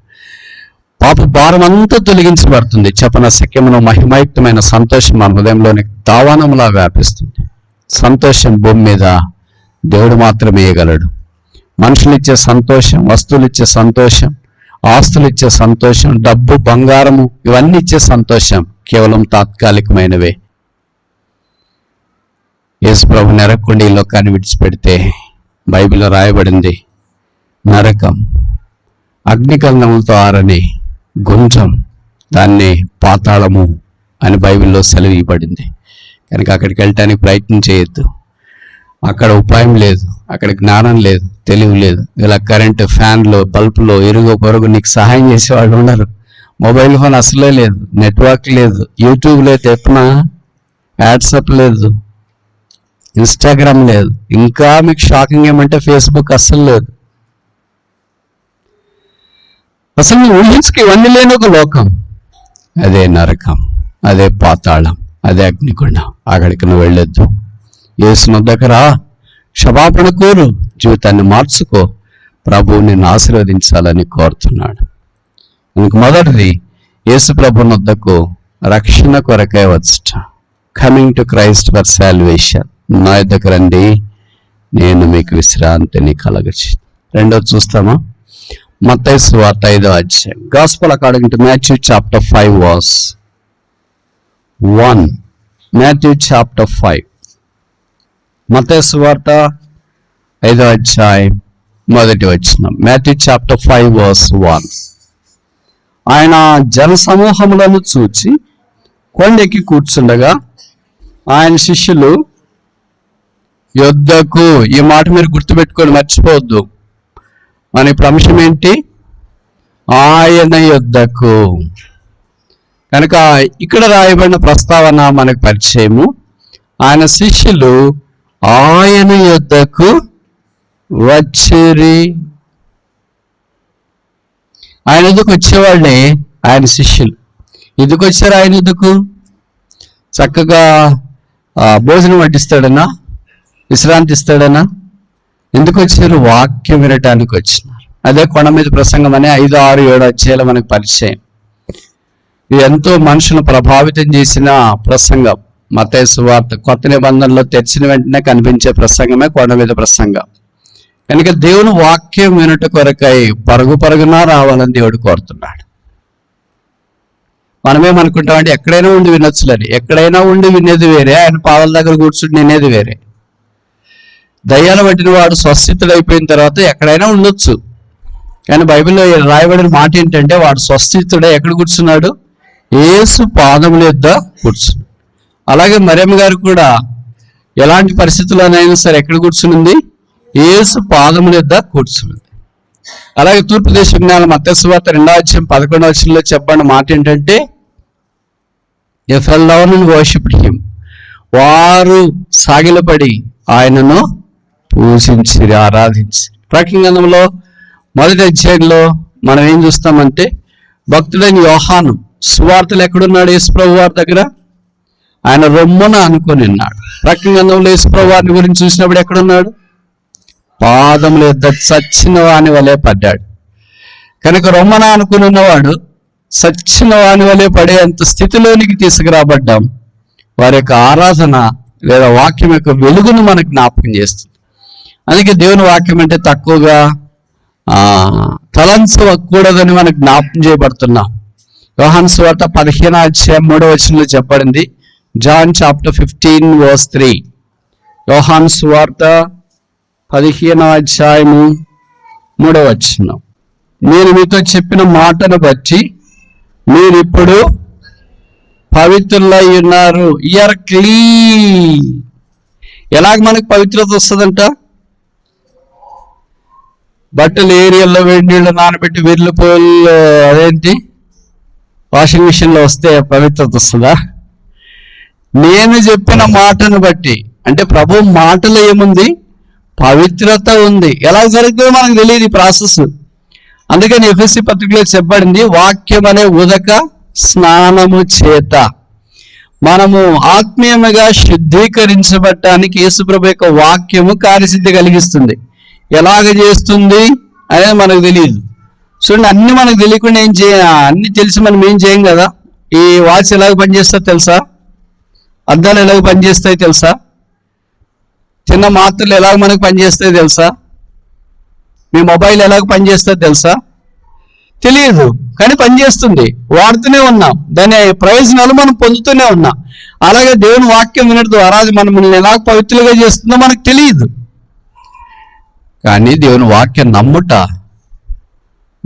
పాప భారం అంతా తొలగించబడుతుంది. చెప్పన సఖ్యమును మహిమయుక్తమైన సంతోషం మన హృదయంలోని దావానంలా వ్యాపిస్తుంది. సంతోషం భూమి మీద దేవుడు మాత్రమే ఇవ్వగలడు. మనుషులు ఇచ్చే సంతోషం, వస్తువులు ఇచ్చే సంతోషం, ఆస్తులు ఇచ్చే సంతోషం, డబ్బు, బంగారము ఇవన్నీ ఇచ్చే సంతోషం కేవలం తాత్కాలికమైనవే. యేసు ప్రభు నరకకుండా ఈ లోకాన్ని విడిచిపెడితే బైబిల్లో రాయబడింది, నరకం అగ్నికల్నములతో ఆరని గుంజం, దాన్ని పాతాళము అని బైబిల్లో సెలవు ఇవ్వబడింది. కనుక అక్కడికి వెళ్ళటానికి ప్రయత్నం చేయొద్దు. అక్కడ ఉపాయం లేదు, అక్కడ జ్ఞానం లేదు, తెలివి లేదు. ఇలా కరెంటు, ఫ్యాన్లు, బల్బులు, ఇరుగు పొరుగు నీకు సహాయం చేసేవాళ్ళు ఉన్నారు. మొబైల్ ఫోన్ అసలే లేదు, నెట్వర్క్ లేదు, యూట్యూబ్ లేదు, ఎప్పున వాట్సాప్ లేదు, ఇన్స్టాగ్రామ్ లేదు, ఇంకా మీకు షాకింగ్ ఏమంటే ఫేస్బుక్ అస్సలు లేదు. అసలు నువ్వు ఊహించుకు ఇవన్నీ లేని ఒక లోకం, అదే నరకం, అదే పాతాళం, అదే అగ్నికొండ. అక్కడికి నువ్వు వెళ్ళొద్దు. యేసు దగ్గర క్షమాపణ కోరు, జీవితాన్ని మార్చుకో. ప్రభువు నిన్ను ఆశీర్వదించాలని కోరుతున్నాడు. ఇంక మొదటిది, యేసు ప్రభు వద్దకు రక్షణ కొరకై వచ్చుట. Coming to Christ for salvation. నా దగ్గర రండి, నేను మీకు విశ్రాంతిని కలగచ్చు. రెండోది చూస్తామా? మత్తయి సువార్త 5వ అధ్యాయం. Gospel according to Matthew chapter 5 verse 1. Matthew chapter 5. మత్తయి సువార్త 5వ అధ్యాయం 1వ వచనం. Matthew chapter 5 verse 1. ఆయన జన సమూహములను చూచి కొండెక్కి కూర్చుండగా ఆయన శిష్యులు యొద్దకు, ఈ మాట మీరు గుర్తుపెట్టుకొని మర్చిపోవద్దు. మన ఇప్పుడు అంశం ఏంటి? ఆయన యొద్దకు. కనుక ఇక్కడ రాయబడిన ప్రస్తావన మనకు పరిచయము. ఆయన శిష్యులు ఆయన యొద్దకు వచ్చిరి. ఆయన ఎందుకు వచ్చేవాళ్ళే ఆయన శిష్యులు. ఎందుకు వచ్చారు ఆయన ఎందుకు? చక్కగా భోజనం వడ్డిస్తాడనా, విశ్రాంతి ఇస్తాడనా? ఎందుకు వచ్చారు? వాక్యం వినటానికి వచ్చినారు. అదే కొండ మీద ప్రసంగం అనే 5, 6, 7 అధ్యాయాలు మనకు పరిచయం. ఇది ఎంతో మనుషులను ప్రభావితం చేసిన ప్రసంగం. మత్తయి సువార్త కొత్త నిబంధనలో తెరిచిన వెంటనే కనిపించే ప్రసంగమే కొండ మీద ప్రసంగం. కనుక దేవుని వాక్యం వినుట కొరకై పరుగున రావాలని దేవుడు కోరుతున్నాడు. మనమేమనుకుంటామంటే ఎక్కడైనా ఉండి వినొచ్చులని. ఎక్కడైనా ఉండి వినేది వేరే, ఆయన పాదాల దగ్గర కూర్చుని వినేది వేరే. దయ్యాలు పట్టిన వాడు స్వస్థితుడైపోయిన తర్వాత ఎక్కడైనా ఉండొచ్చు. కానీ బైబిల్లో రాయబడిన మాట ఏంటంటే వాడు స్వస్థితుడే ఎక్కడ కూర్చున్నాడు? యేసు పాదముల యొద్ద కూర్చున్నాడు. అలాగే మరియమ్మ గారు కూడా ఎలాంటి పరిస్థితుల్లోనైనా సరే ఎక్కడ కూర్చునింది? యేసు పాదముల యొద్ద కూర్చున్నది. అలాగే తూర్పు దేశ జ్ఞానం మత్తయి సువార్త 2వ అధ్యాయం 11వ వచనంలో చెప్పబడిన మాట ఏంటంటే, they fell down and worshipped him. వారు సాగిలపడి ఆయనను పూజించి ఆరాధించి. ప్రకటన గ్రంథంలో 1వ అధ్యాయంలో మనం ఏం చూస్తామంటే, భక్తుడైన యోహాను సువార్తలు ఎక్కడున్నాడు? యేసుప్రభు వారి దగ్గర ఆయన రొమ్మున అనుకొని ఉన్నాడు. ప్రకటన గ్రంథంలో యేసుప్రభు వారిని గురించి చూసినప్పుడు ఎక్కడున్నాడు? పాదముల యొద్ద చచ్చిన వాని వలె పడ్డాడు. కనుక రొమ్మన అనుకుని ఉన్నవాడు చచ్చిన వాని వలె పడేంత స్థితిలోనికి తీసుకురాబడ్డాం. వారి యొక్క ఆరాధన లేదా వాక్యం యొక్క వెలుగును మనకు జ్ఞాపకం చేస్తుంది. అందుకే దేవుని వాక్యం అంటే తక్కువగా తలంచకూడదని మనకు జ్ఞాపకం చేయబడుతున్నాం. యోహాను సువార్త 15వ అధ్యాయం 3వ వచనంలో చెప్పబడింది. John chapter 15 verse 3. యోహాను సువార్త 15వ అధ్యాయము 3వ వచనం. నేను మీతో చెప్పిన మాటను బట్టి మీరు ఇప్పుడు పవిత్రులై ఉన్నారు. You are clean. ఎలాగ మనకు పవిత్రత వస్తుందంట? బట్టలు ఏరియాల్లో వేడి నీళ్ళు నానబెట్టి విర్లిపోయిలు అదేంటి వాషింగ్ మిషన్లో వస్తే పవిత్రత వస్తుందా? నేను చెప్పిన మాటను బట్టి, అంటే ప్రభు మాటలో ఏముంది? పవిత్రత ఉంది. ఎలా జరుగుతుందో మనకు తెలియదు ఈ ప్రాసెస్. అందుకని ఎఫెసీ పత్రికలో చెప్పబడింది, వాక్యం అనే ఉదక స్నానము చేత మనము ఆత్మీయముగా శుద్ధీకరించబడటానికి యేసుప్రభు యొక్క వాక్యము కార్యసిద్ధి కలిగిస్తుంది. ఎలాగ చేస్తుంది అనేది మనకు తెలియదు. చూడండి, అన్ని మనకు తెలియకుండా అన్ని తెలిసి మనం ఏం చేయం కదా. ఈ వాచ్ ఎలాగ పనిచేస్తుందో తెలుసా? అద్దాలు ఎలాగ పనిచేస్తాయి తెలుసా? చిన్న మాత్రలు ఎలాగ మనకు పనిచేస్తాయి తెలుసా? మీ మొబైల్ ఎలాగ పనిచేస్తుందో తెలుసా? తెలియదు, కానీ పనిచేస్తుంది, వాడుతూనే ఉన్నాం, దాని ప్రయోజనాలు మనం పొందుతూనే ఉన్నాం. అలాగే దేవుని వాక్యం వినడం ద్వారా అది మనల్ని ఎలా పవిత్రులుగా చేస్తుందో మనకు తెలియదు. కానీ దేవుని వాక్యం నమ్ముట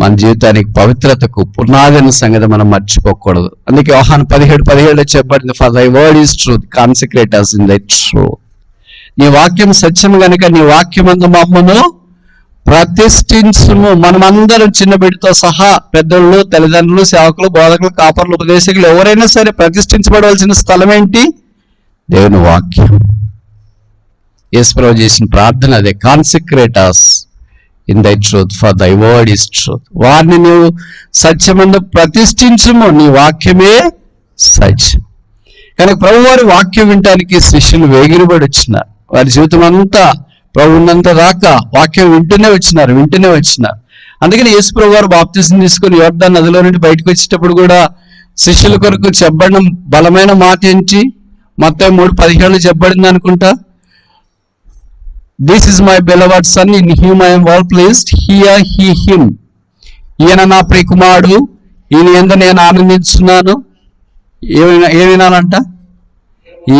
మన జీవితానికి పవిత్రతకు పునాది అనే సంగతి మనం మర్చిపోకూడదు. అందుకే యోహాను 17:17 చెప్పబడింది, ఫర్ దై word is truth, consecrate us in thy truth. నీ వాక్యం సత్యం గనుక నీ వాక్యమందు మమ్మను ప్రతిష్ఠించుము. మనమందరం చిన్న బిడ్డతో సహా పెద్దలు, తల్లిదండ్రులు, సేవకులు, బోధకులు, కాపర్లు, ఉపదేశకులు ఎవరైనా సరే ప్రతిష్ఠించబడవలసిన స్థలం ఏంటి? దేవుని వాక్యం. యేసుప్రభువు చేసిన ప్రార్థన అదే, consecrate us in thy truth, for thy word is truth. వారిని నువ్వు సత్యమందు ప్రతిష్ఠించుము, నీ వాక్యమే సత్యం. కనుక ప్రభు వారి వాక్యం వినటానికి శిష్యులు వేగిరబడి వచ్చినారు. వారి జీవితం అంతా ప్రభు ఉన్నంత దాకా వాక్యం వింటూనే వచ్చినారు. అందుకని యేసు ప్రభు వారు బాప్తిసం తీసుకుని యోర్దాను నదిలో నుండి బయటకు వచ్చేటప్పుడు కూడా శిష్యుల కొరకు చెప్పబడిన బలమైన మాట ఏంటి? మత్తయి 3:17 చెప్పబడింది అనుకుంటా, this is my beloved son in whom I am well pleased, hear ye him. ఈయన నా ప్రియకుమారుడు, ఈయన యందు నేను ఆనందించున్నాను. ఏమినాలంట?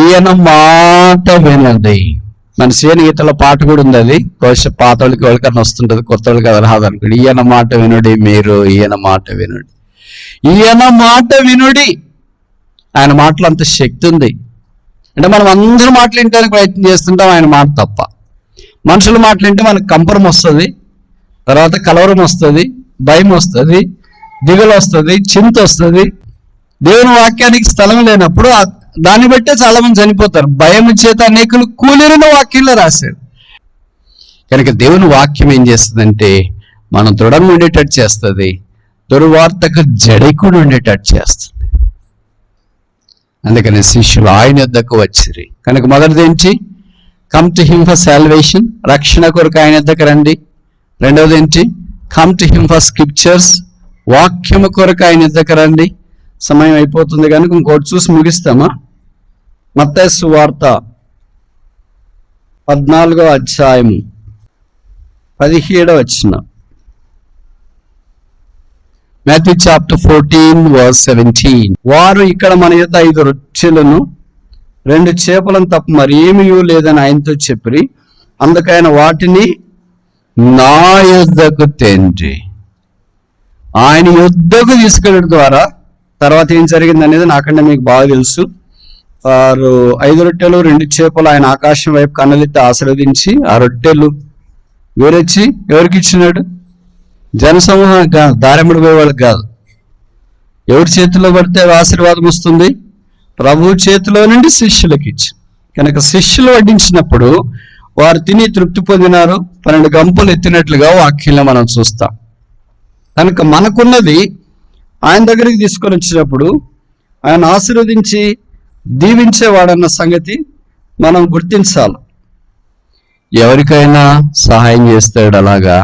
ఈయన మాట వినండి. మన సేని గీతలో పాట కూడా ఉంది, అది బహుశా పాత వాళ్ళకి ఎవరికన్నా వస్తుంటది, కొత్త వాళ్ళకి అది రాదనుకోండి. ఈయన మాట వినుడి మీరు, ఈయన మాట వినుడి, ఈయన మాట వినుడి. ఆయన మాటలో అంత శక్తి ఉంది. అంటే మనం అందరూ మాటలు వినడానికి ప్రయత్నం చేస్తుంటాం, ఆయన మాట తప్ప. మనుషుల మాటలు వింటే మనకు కంపరం వస్తుంది, తర్వాత కలవరం వస్తుంది, భయం వస్తుంది, దిగులు వస్తుంది, చింత వస్తుంది. దేవుని వాక్యానికి స్థలం లేనప్పుడు దాన్ని బట్టే చాలా మంది చనిపోతారు. భయం చేత అనేకులు కూలిరిన వాక్యంలో రాశారు. కనుక దేవుని వాక్యం ఏం చేస్తుందంటే మనం దృఢంగా ఉండేటట్టు చేస్తుంది, దుర్వార్తకు జడకుండా ఉండేటట్టు చేస్తుంది. అందుకని శిష్యులు ఆయన యొద్దకు వచ్చిరి. కనుక మొదటిది ఏంటి? Come to him for salvation, రక్షణ కొరకు ఆయన యొద్దకు రండి. రెండవది ఏంటి? Come to him for scriptures, వాక్యము కొరకు ఆయన యొద్దకు రండి. సమయం అయిపోతుంది కనుక ఇంకోటి చూసి ముగిస్తామా? మత్తయి సువార్త 14:17. Matthew chapter 14:17. వారు ఇక్కడ మన యొద్ద 5 రొట్టెలను 2 చేపలను తప్ప మరేమీ లేదని ఆయనతో చెప్పి, అందుకైన వాటిని నా యొద్దకు తేండి. ఆయన యొద్దకు తీసుకెళ్ళడం ద్వారా తర్వాత ఏం జరిగింది అనేది నాకంటే మీకు బాగా తెలుసు. వారు 5 రొట్టెలు 2 చేపలు ఆయన ఆకాశం వైపు కన్నులెత్తి ఆశీర్వదించి ఆ రొట్టెలు వేరొచ్చి ఎవరికి ఇచ్చినాడు? జనసమూహం కాదు, దారెముడు పోయే వాళ్ళకి కాదు. ఎవరి చేతిలో పడితే ఆశీర్వాదం వస్తుంది? ప్రభు చేతిలో నుండి శిష్యులకి ఇచ్చి. కనుక శిష్యులు వడ్డించినప్పుడు వారు తిని తృప్తి పొందినారు. 12 గంపలు ఎత్తినట్లుగా వాక్యంలో మనం చూస్తాం. కనుక మనకున్నది ఆయన దగ్గరికి తీసుకొని వచ్చినప్పుడు ఆయన ఆశీర్వదించి దీవించేవాడన్న సంగతి మనం గుర్తించాలి. ఎవరికైనా సహాయం చేస్తాడు అలాగా.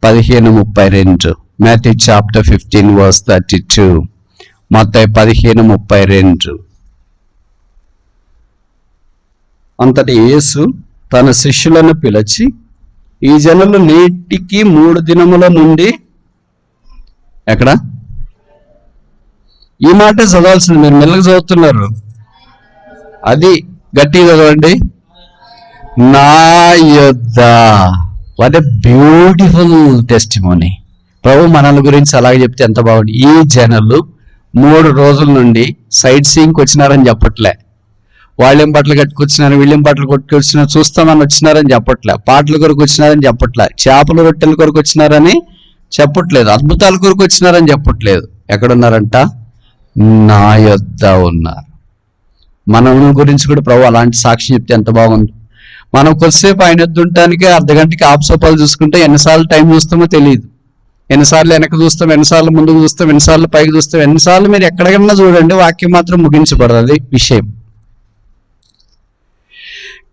15:32. Matthew chapter 15:32. మత్తయి 15:32. అంతటి యేసు తన శిష్యులను పిలిచి, ఈ జనులు నేటికి 3 దినముల నుండి ఎక్కడ? ఈ మాట చదవాల్సింది, మీరు మెల్లగా చదువుతున్నారు. అది గట్టిగా చదవండి. నా యొద్ద. What a beautiful testimony. ప్రభు మనల గురించి అలాగే చెప్తే ఎంత బాగుంది. ఈ జనులు 3 రోజుల నుండి సైట్ సీయింగ్కి వచ్చినారని చెప్పట్లే, వాళ్ళేం బట్టలు కట్టుకొచ్చినారు, వీళ్ళేం బట్టలు కొట్టుకొచ్చినారు, చూస్తామని వచ్చినారని చెప్పట్లే, పాటల కొరకు వచ్చినారని చెప్పట్లే, చేపల రొట్టెల కొరకు వచ్చినారని చెప్పట్లేదు, అద్భుతాల కొరకు వచ్చినారని చెప్పట్లేదు. ఎక్కడున్నారంట? నా యొద్ద ఉన్నారు. మన గురించి కూడా ప్రభు అలాంటి సాక్షి చెప్తే ఎంత బాగుంది. మనం కొద్దిసేపు ఆయన యొద్ద ఉండటానికి అర్ధగంటకి ఆప్సోపాలు చూసుకుంటే ఎన్నిసార్లు టైం చూస్తామో తెలియదు. ఎన్నిసార్లు వెనక చూస్తాం, ఎన్నిసార్లు ముందుకు చూస్తాం, ఎన్నిసార్లు పైకి చూస్తాం, ఎన్నిసార్లు మీరు ఎక్కడికన్నా చూడండి, వాక్యం మాత్రం ముగించబడదు. అది విషయం.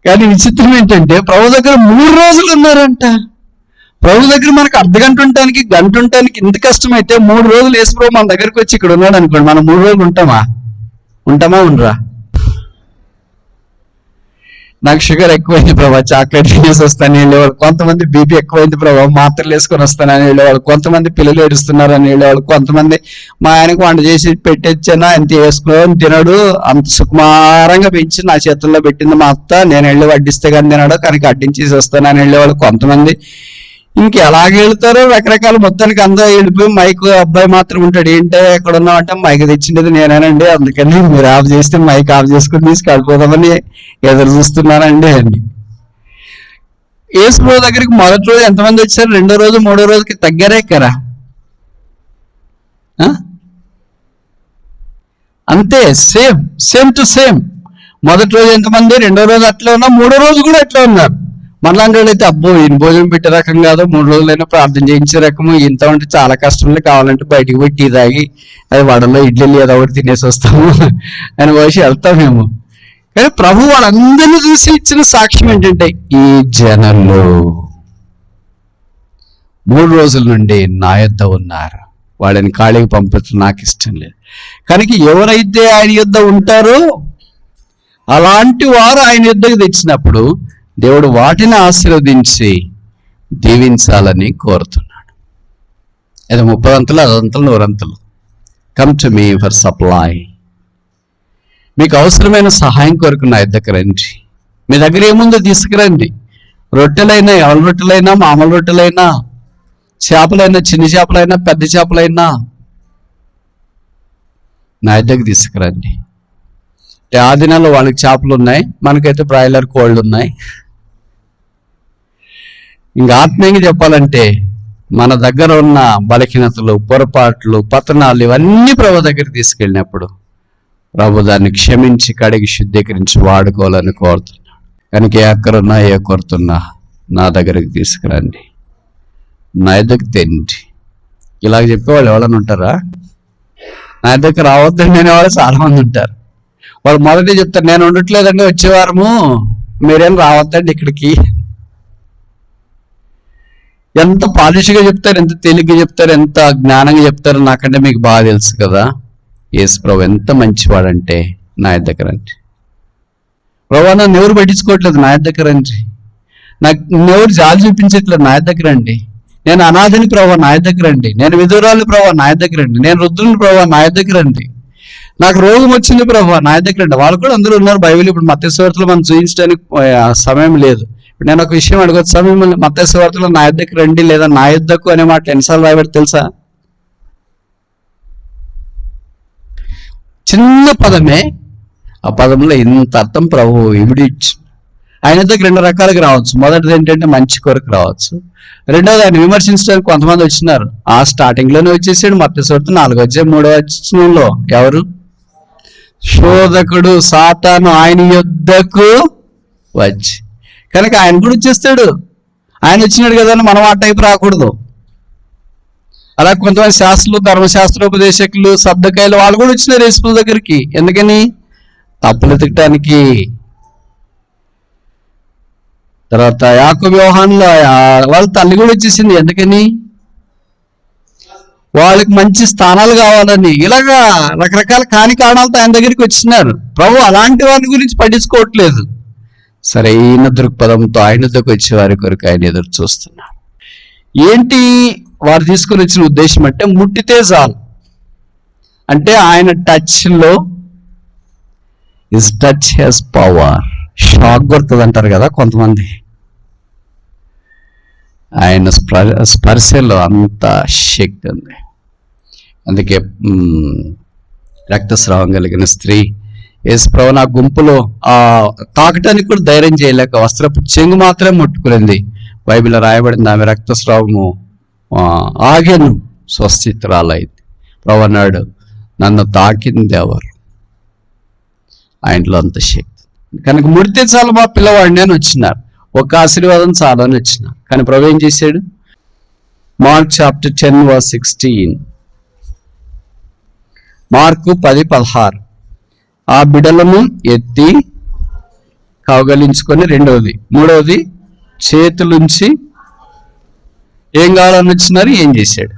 కానీ విచిత్రం ఏంటంటే ప్రభు దగ్గర 3 రోజులు ఉన్నారంట. ప్రభు దగ్గర మనకు అర్ధగంట ఉండటానికి, గంట ఉండటానికి ఇంత కష్టమైతే 3 రోజులు యేసు ప్రభు మన దగ్గరికి వచ్చి ఇక్కడ ఉన్నాడు అనుకోండి, మనం 3 రోజులు ఉంటామా ఉండరా? నాకు షుగర్ ఎక్కువైంది ప్రభా, చాక్లెట్ తినేసి వస్తాను వెళ్ళేవాళ్ళు కొంతమంది, బీపీ ఎక్కువైంది ప్రభా, మాత్రలు వేసుకొని వస్తానని వెళ్ళేవాళ్ళు కొంతమంది, పిల్లలు ఏడుస్తున్నారని వెళ్ళేవాళ్ళు కొంతమంది, మా ఆయనకు వంట చేసి పెట్టించానా ఎంత వేసుకొని తినడు, అంత సుకుమారంగా పెంచి నా చేతుల్లో పెట్టింది మా అత్త, నేను వెళ్ళి వడ్డిస్తే కానీ తినడు, కనుక అడ్డించేసి వస్తానని వెళ్ళేవాళ్ళు కొంతమంది. ఇంక ఎలాగ వెళ్తారో రకరకాల. మొత్తానికి అందరూ వెళ్ళిపోయి మైక్ అబ్బాయి మాత్రం ఉంటాడు. ఏంటో ఎక్కడ ఉన్నామంటే మైక్ తెచ్చిండేది నేనేనండి, అందుకని మీరు ఆఫ్ చేస్తే మైక్ ఆఫ్ చేసుకుని తీసుకెళ్ళిపోదామని ఎదురు చూస్తున్నానండి అని. యేసు ప్రభు దగ్గరికి మొదటి రోజు ఎంతమంది వచ్చారు? 2వ రోజు 3వ రోజుకి తగ్గారే ఎక్కారా? అంతే, సేమ్ టు సేమ్. మొదటి రోజు ఎంతమంది, 2వ రోజు అట్లా ఉన్నా, 3వ రోజు కూడా అట్లా ఉన్నారు. మనలాంటి వాళ్ళు అయితే అబ్బో ఈయన భోజనం పెట్టే రకం కాదు, 3 రోజులైనా ప్రార్థన చేయించే రకము, ఇంత అంటే చాలా కష్టంలో, కావాలంటే బయటికి పోయి టీ తాగి అది వడలో ఇడ్లీలు ఏదో ఒకటి తినేసి వస్తాము అని వచ్చి వెళ్తామేమో. కానీ ప్రభు వాళ్ళందరినీ చూసి ఇచ్చిన సాక్ష్యం ఏంటంటే, ఈ జనంలో 3 రోజుల నుండి నా యొద్ద ఉన్నారు, వాళ్ళని ఖాళీకి పంపించడం నాకు ఇష్టం లేదు. కనుక ఎవరైతే ఆయన యొద్ద ఉంటారో అలాంటి వారు ఆయన యొద్దకు తెచ్చినప్పుడు దేవుడు వాటిని ఆశీర్వదించి దీవించాలని కోరుతున్నాడు. అది 30 అంతలు, 60 అంతలు, 100 అంతలు. Come to me for supply. మీకు అవసరమైన సహాయం కొరకు నా దగ్గర రండి. మీ దగ్గర ఏముందో తీసుకురండి. రొట్టెలైనా, ఎవరి రొట్టెలైనా, మామూలు రొట్టెలైనా, చేపలైనా, చిన్న చేపలైనా, పెద్ద చేపలైనా నా దగ్గర తీసుకురండి. ఆ దినాల్లో వాళ్ళకి చేపలు ఉన్నాయి, మనకైతే బ్రాయిలర్ కోళ్ళు ఉన్నాయి. ఇంకా ఆత్మీయంగా చెప్పాలంటే మన దగ్గర ఉన్న బలహీనతలు, పొరపాట్లు, పతనాలు ఇవన్నీ ప్రభు దగ్గరికి తీసుకెళ్ళినప్పుడు ప్రభు దాన్ని క్షమించి కడిగి శుద్ధీకరించి వాడుకోవాలని కోరుతున్నాడు. కనుక ఏ అక్కరున్నా ఏ కొరుతున్నా నా దగ్గరికి తీసుకురండి, నా దగ్గరికి తెండి. ఇలాగ చెప్పేవాళ్ళు ఎవరైనా ఉంటారా? నా దగ్గర రావద్దండి అనేవాళ్ళు చాలా మంది ఉంటారు. వాళ్ళు మొదటి చెప్తారు, నేను ఉండట్లేదండి, వచ్చే వారము మీరేం రావద్దండి ఇక్కడికి. ఎంత పాలిష్గా చెప్తారు, ఎంత తేలిగ్గా చెప్తారు, ఎంత జ్ఞానంగా చెప్తారు నాకంటే మీకు బాగా తెలుసు కదా. యేసు ప్రభు ఎంత మంచివాడంటే నా దగ్గర రండి. ప్రభు నన్ను ఎవరు పట్టించుకోవట్లేదు, నా దగ్గర రండి. నాకు ఎవరు జాలి చూపించట్లేదు, నా దగ్గర రండి. నేను అనాథని ప్రభు, నా దగ్గర రండి. నేను విధురాలు ప్రభు, నా దగ్గర రండి. నేను వృద్ధుని ప్రభు, నా దగ్గర రండి. నాకు రోగం వచ్చింది ప్రభు, నా దగ్గర రండి. వాళ్ళు కూడా అందరూ ఉన్నారు బైబిల్. ఇప్పుడు మత్తయి సువార్తలో మనం చూపించడానికి సమయం లేదు. నేను ఒక విషయం అడగొచ్చు, సమయం మత్తయి సువార్తలో నా యొద్దకు రండి లేదా నా యొద్దకు అనే మాట ఎన్నిసార్లు రాయబడి తెలుసా? చిన్న పదమే, ఆ పదంలో ఇంత అర్థం ప్రభు ఇమిడిచ్చు. ఆయన దగ్గర 2 రకాలుగా రావచ్చు. మొదటిది ఏంటంటే మంచి కొరకు రావచ్చు. రెండోది ఆయన విమర్శించడానికి కొంతమంది వచ్చినారు. ఆ స్టార్టింగ్ లోనే వచ్చేసాడు. మత్తయి సువార్త 4వ అధ్యాయం 3వ వచనంలో ఎవరు? శోధకుడు సాతాను ఆయన యొద్దకు వచ్చి. కనుక ఆయన కూడా వచ్చేస్తాడు. ఆయన వచ్చినాడు కదా అని మనం ఆ టైపు రాకూడదు. అలా కొంతమంది శాస్త్రులు, ధర్మశాస్త్రోపదేశకులు, సద్దకాయలు వాళ్ళు కూడా వచ్చినారు యేసు దగ్గరికి. ఎందుకని? తప్పులు ఎతకటానికి. తర్వాత యాకోబు యోహానుల వాళ్ళ తల్లి కూడా వచ్చేసింది. ఎందుకని? వాళ్ళకి మంచి స్థానాలు కావాలని. ఇలాగా రకరకాల కాని కారణాలతో ఆయన దగ్గరికి వచ్చినారు. ప్రభు అలాంటి వారి గురించి పట్టించుకోవట్లేదు. సరైన దృక్పథంతో ఆయన దగ్గరికి వచ్చే వారి కొరకు ఆయన ఎదురు చూస్తున్నారు. ఏంటి వారు తీసుకుని వచ్చిన ఉద్దేశం అంటే, ముట్టితే చాలు. అంటే ఆయన టచ్లో, his touch has power. Shock కొడుతుంది అంటారు కదా కొంతమంది. ఆయన స్పర్శలో అంత శక్తి ఉంది. అందుకే రక్తస్రావం కలిగిన స్త్రీ యేసు ప్రభు నా గుంపులో తాకటానికి కూడా ధైర్యం చేయలేక వస్త్రపు చెంగు మాత్రమే ముట్టుకునింది. బైబిల్లో రాయబడింది, ఆమె రక్తస్రావము ఆగెను, స్వస్థితురాలైంది. ప్రభు అన్నాడు, నన్ను తాకింది ఎవరు? ఆయనలో అంత శక్తి. కనుక ముడితే చాలు మా పిల్లవాడిని అని వచ్చినారు. ఒక ఆశీర్వాదం చాలా అని వచ్చినారు. కానీ ప్రభు ఏం చేశాడు? Mark chapter 10:16. మార్కు 10:16. ఆ బిడలను ఎత్తి కౌగలించుకొని, రెండవది, మూడవది చేతులుంచి ఏం కావాలని వచ్చినారు, ఏం చేశాడు?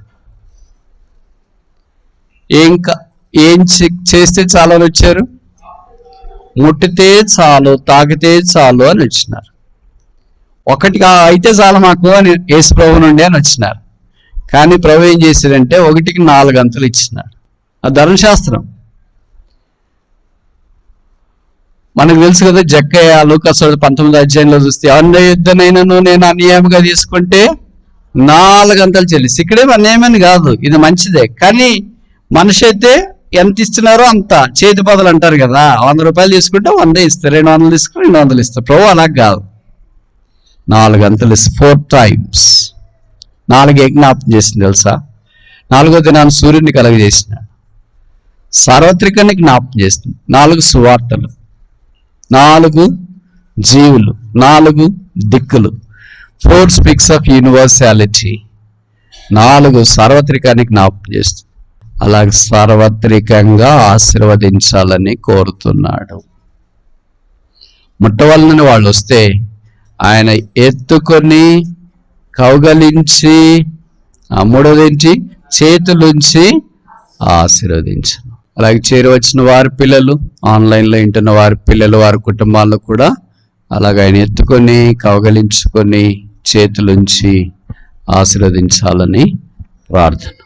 ఏం చేస్తే చాలు అని వచ్చారు? ముట్టితే చాలు, తాకితే చాలు అని వచ్చినారు. ఒకటి అయితే చాలు మాకు అని యేసు ప్రభు నుండి అని వచ్చినారు. కానీ ప్రభు ఏం చేశాడంటే 1కి 4 అంతలు ఇచ్చినాడు. ఆ ధర్మశాస్త్రం మనకు తెలుసు కదా. జక్కయ్య లూకాసు 19వ అధ్యాయంలో చూస్తే అన్న యుద్ధనైనను నేను అన్యాయంగా తీసుకుంటే 4 అంతలు చెల్లిసి. ఇక్కడేం అన్యాయమని కాదు, ఇది మంచిదే. కానీ మనిషి అయితే ఎంత ఇస్తున్నారో అంత చేతి పదలు అంటారు కదా. 100 రూపాయలు తీసుకుంటే 100 ఇస్తారు, 200 తీసుకుంటే 200 ఇస్తారు. ప్రభు అలా కాదు, 4 అంతలు 4 times. 4 జ్ఞాపకం చేసింది తెలుసా? 4వ దినాన్ని సూర్యుడిని కలగజేసినాడు, సార్వత్రికాన్ని జ్ఞాపకం చేసింది. 4 సువార్తలు, 4 జీవులు, 4 దిక్కులు. 4 speaks of universality. 4 సార్వత్రికాన్ని జ్ఞాపకం చేస్తుంది. అలాగే సార్వత్రికంగా ఆశీర్వదించాలని కోరుతున్నాడు. ముట్టవలనని వాళ్ళు వస్తే ఆయన ఎత్తుకొని కౌగలించి మూడోదేంటి, చేతులుంచి ఆశీర్వదించను. అలాగే చేరవచ్చిన వారి పిల్లలు, ఆన్లైన్లో వింటున్న వారి పిల్లలు, వారి కుటుంబాల్లో కూడా అలాగే ఆయన ఎత్తుకొని కౌగలించుకొని చేతులుంచి ఆశీర్వదించాలని ప్రార్థన.